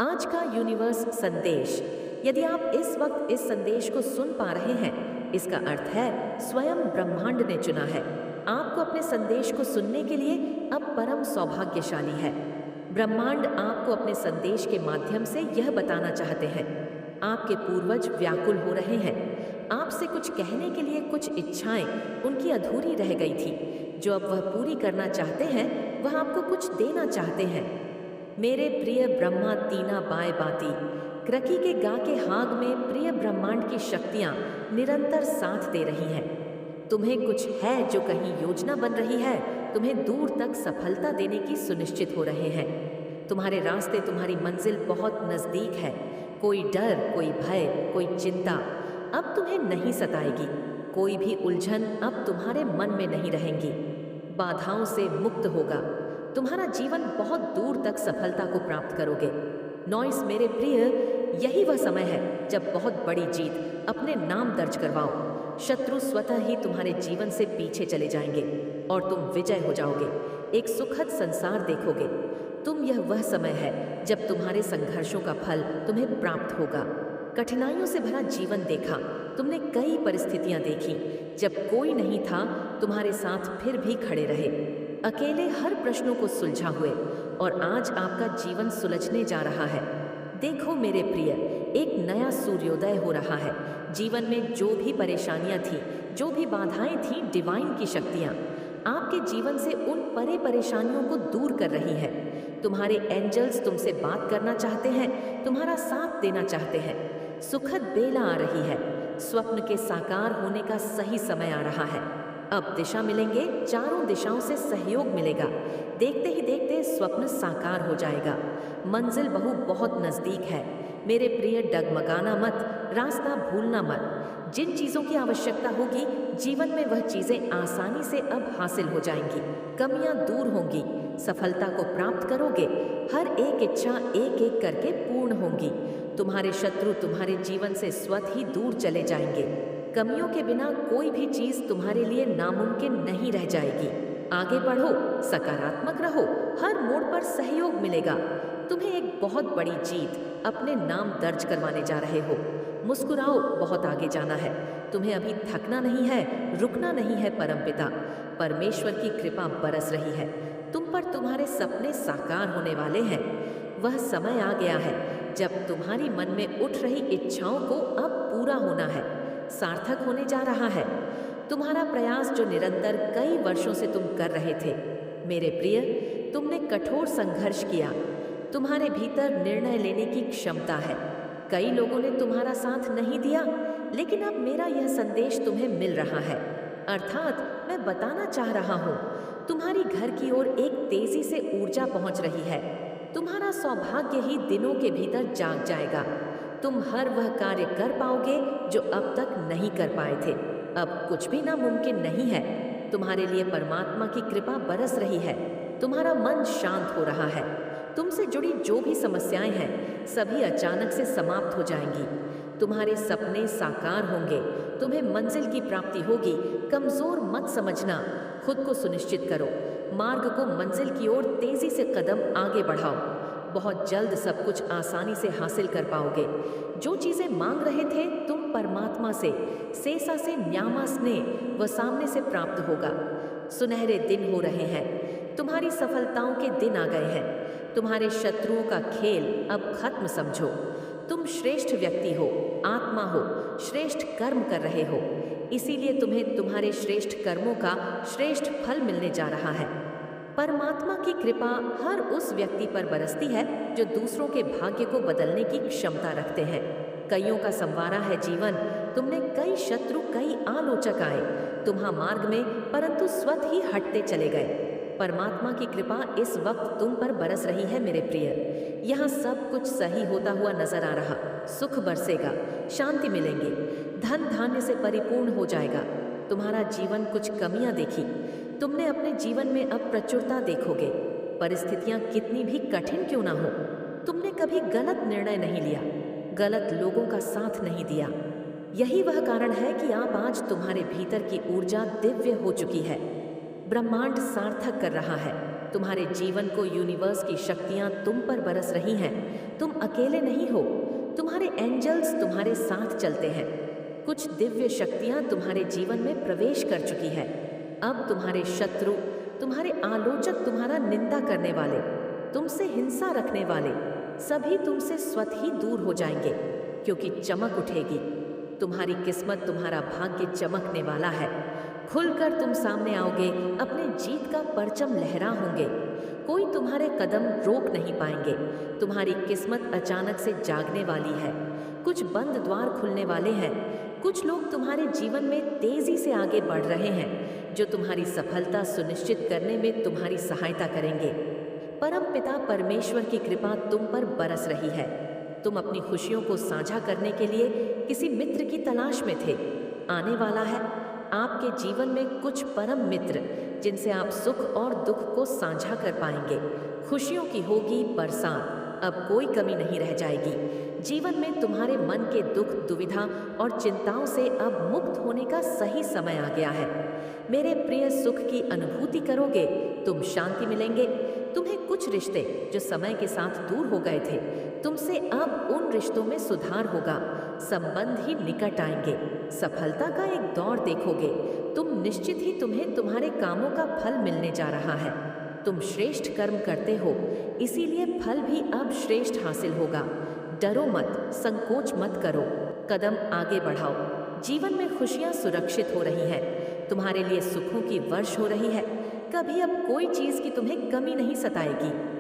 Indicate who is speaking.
Speaker 1: आज का यूनिवर्स संदेश। यदि आप इस वक्त इस संदेश को सुन पा रहे हैं, इसका अर्थ है स्वयं ब्रह्मांड ने चुना है आपको अपने संदेश को सुनने के लिए। अब परम सौभाग्यशाली है। ब्रह्मांड आपको अपने संदेश के माध्यम से यह बताना चाहते हैं, आपके पूर्वज व्याकुल हो रहे हैं। आपसे कुछ कहने के लिए कुछ इच्छाएं उनकी अधूरी रह गई थी, जो अब वह पूरी करना चाहते हैं। वह आपको कुछ देना चाहते हैं। मेरे प्रिय ब्रह्मा तीना बाय बाती, क्रकी के गा के हाग में प्रिय ब्रह्मांड की शक्तियां निरंतर साथ दे रही हैं। तुम्हें कुछ है जो कहीं योजना बन रही है, तुम्हें दूर तक सफलता देने की सुनिश्चित हो रहे हैं। तुम्हारे रास्ते, तुम्हारी मंजिल बहुत नजदीक है। कोई डर, कोई भय, कोई चिंता अब तुम्हें नहीं सताएगी। कोई भी उलझन अब तुम्हारे मन में नहीं रहेंगी। बाधाओं से मुक्त होगा। तुम्हारा जीवन बहुत दूर तक सफलता को प्राप्त करोगे। नॉइस मेरे प्रिय, यही वह समय है जब बहुत बड़ी जीत अपने नाम दर्ज करवाओ। शत्रु स्वतः ही तुम्हारे जीवन से पीछे चले जाएंगे और तुम विजय हो जाओगे। एक सुखद संसार देखोगे। यह वह समय है जब तुम्हारे संघर्षों का फल तुम्हें प्राप्त होगा। कठिनाइयों से भरा जीवन देखा तुमने, कई परिस्थितियां देखी जब कोई नहीं था तुम्हारे साथ, फिर भी खड़े रहे। अकेले हर प्रश्नों को सुलझा हुए, और आज आपका जीवन सुलझने जा रहा है। देखो मेरे प्रिय, एक नया सूर्योदय हो रहा है। जीवन में जो भी परेशानियां थी, जो भी बाधाएं थी, डिवाइन की शक्तियां आपके जीवन से उन परेशानियों को दूर कर रही हैं। तुम्हारे एंजल्स तुमसे बात करना चाहते हैं, तुम्हारा साथ देना चाहते हैं। सुखद बेला आ रही है। स्वप्न के साकार होने का सही समय आ रहा है। अब दिशा मिलेंगे, चारों दिशाओं से सहयोग मिलेगा। देखते ही देखते स्वप्न साकार हो जाएगा। मंजिल बहुत नजदीक है। मेरे प्रिय, डगमगाना मत, रास्ता भूलना मत। जिन चीजों की आवश्यकता होगी जीवन में, वह चीजें आसानी से अब हासिल हो जाएंगी। कमियां दूर होंगी, सफलता को प्राप्त करोगे। हर एक इच्छा एक एक करके पूर्ण होंगी। तुम्हारे शत्रु तुम्हारे जीवन से स्वतः ही दूर चले जाएंगे। कमियों के बिना कोई भी चीज तुम्हारे लिए नामुमकिन नहीं रह जाएगी। आगे बढ़ो, सकारात्मक रहो, हर मोड़ पर सहयोग मिलेगा। तुम्हें एक बहुत बड़ी जीत अपने नाम दर्ज करवाने जा रहे हो। मुस्कुराओ, बहुत आगे जाना है। तुम्हें अभी थकना नहीं है, रुकना नहीं है। परमपिता परमेश्वर की कृपा बरस रही है तुम पर। तुम्हारे सपने साकार होने वाले हैं। वह समय आ गया है जब तुम्हारी मन में उठ रही इच्छाओं को अब पूरा होना है, सार्थक होने जा रहा है। तुम्हारा प्रयास जो निरंतर कई वर्षों से तुम कर रहे थे, मेरे प्रिय, तुमने कठोर संघर्ष किया। तुम्हारे भीतर निर्णय लेने की क्षमता है। कई लोगों ने तुम्हारा साथ नहीं दिया, लेकिन अब मेरा यह संदेश तुम्हें मिल रहा है। अर्थात मैं बताना चाह रहा हूँ, तुम्हारी घर की ओर एक तेजी से ऊर्जा पहुंच रही है। तुम्हारा सौभाग्य ही दिनों के भीतर जाग जाएगा। तुम हर वह कार्य कर पाओगे जो अब तक नहीं कर पाए थे। अब कुछ भी नामुमकिन नहीं है। तुम्हारे लिए परमात्मा की कृपा बरस रही है। तुम्हारा मन शांत हो रहा है। तुमसे जुड़ी जो भी समस्याएं हैं, सभी अचानक से समाप्त हो जाएंगी। तुम्हारे सपने साकार होंगे। तुम्हें मंजिल की प्राप्ति होगी। कमजोर मत समझना, खुद को सुनिश्चित करो। मार्ग को मंजिल की ओर तेजी से कदम आगे बढ़ाओ। बहुत जल्द सब कुछ आसानी से हासिल कर पाओगे। जो चीजें मांग रहे थे, तुम परमात्मा से, सेसा से न्यामा स्नेह व सामने से प्राप्त होगा। सुनहरे दिन हो रहे हैं। तुम्हारी सफलताओं के दिन आ गए हैं। तुम्हारे शत्रुओं का खेल अब खत्म समझो। तुम श्रेष्ठ व्यक्ति हो, आत्मा हो, श्रेष्ठ कर्म कर रहे हो। इसीलिए तुम्हें तुम्हारे श्रेष्ठ कर्मों का श्रेष्ठ फल मिलने जा रहा है। परमात्मा की कृपा हर उस व्यक्ति पर बरसती है जो दूसरों के भाग्य को बदलने की क्षमता रखते हैं। कईयों का संवारा है जीवन। तुमने कई शत्रु, कई आलोचक आए तुम्हारे मार्ग में, परंतु स्वतः ही हटते चले गए। परमात्मा की कृपा इस वक्त तुम पर बरस रही है मेरे प्रिय। यहाँ सब कुछ सही होता हुआ नजर आ रहा। सुख बरसेगा, शांति मिलेंगे, धन धान्य से परिपूर्ण हो जाएगा। तुम्हारा जीवन, कुछ कमियां देखी तुमने अपने जीवन में, अब प्रचुरता देखोगे। परिस्थितियां कितनी भी कठिन क्यों ना हो, तुमने कभी गलत निर्णय नहीं लिया, गलत लोगों का साथ नहीं दिया। यही वह कारण है कि आप आज, तुम्हारे भीतर की ऊर्जा दिव्य हो चुकी है। ब्रह्मांड सार्थक कर रहा है। तुम्हारे जीवन को यूनिवर्स की शक्तियां तुम पर बरस रही हैं। तुम अकेले नहीं हो। तुम्हारे एंजल्स तुम्हारे साथ चलते हैं। कुछ दिव्य शक्तियां तुम्हारे जीवन में प्रवेश कर चुकी है। अब तुम्हारे शत्रु, तुम्हारे आलोचक, तुम्हारा निंदा करने वाले, तुमसे हिंसा रखने वाले सभी तुमसे स्वतः ही दूर हो जाएंगे, क्योंकि चमक उठेगी। तुम्हारी किस्मत, तुम्हारा भाग्य चमकने वाला है। खुलकर तुम सामने आओगे, अपने जीत का परचम लहरा होंगे। कोई तुम्हारे कदम रोक नहीं पाएंगे। तुम्हारी किस्मत अचानक से जागने वाली है। कुछ बंद द्वार खुलने वाले हैं। कुछ लोग तुम्हारे जीवन में तेजी से आगे बढ़ रहे हैं, जो तुम्हारी सफलता सुनिश्चित करने में तुम्हारी सहायता करेंगे। परमपिता परमेश्वर की कृपा तुम पर बरस रही है। तुम अपनी खुशियों को साझा करने के लिए किसी मित्र की तलाश में थे। आने वाला है आपके जीवन में कुछ परम मित्र, जिनसे आप सुख और दुख को साझा कर पाएंगे। खुशियों की होगी बरसात, अब कोई कमी नहीं रह जाएगी। जीवन में तुम्हारे मन के दुख, दुविधा और चिंताओं से अब मुक्त होने का सही समय आ गया है। मेरे प्रिय, सुख की अनुभूति करोगे, तुम शांति मिलेंगे। तुम्हें कुछ रिश्ते जो समय के साथ दूर हो गए थे, तुमसे अब उन रिश्तों में सुधार होगा। संबंध ही निकट आएंगे। सफलता का एक दौर देखोगे। तुम निश्चित ही तुम्हें तुम्हारे कामों का फल मिलने जा रहा है। तुम श्रेष्ठ कर्म करते हो, इसीलिए फल भी अब श्रेष्ठ हासिल होगा। डरो मत, संकोच मत करो, कदम आगे बढ़ाओ। जीवन में खुशियां सुरक्षित हो रही हैं। तुम्हारे लिए सुखों की वर्ष हो रही है। कभी अब कोई चीज की तुम्हें कमी नहीं सताएगी।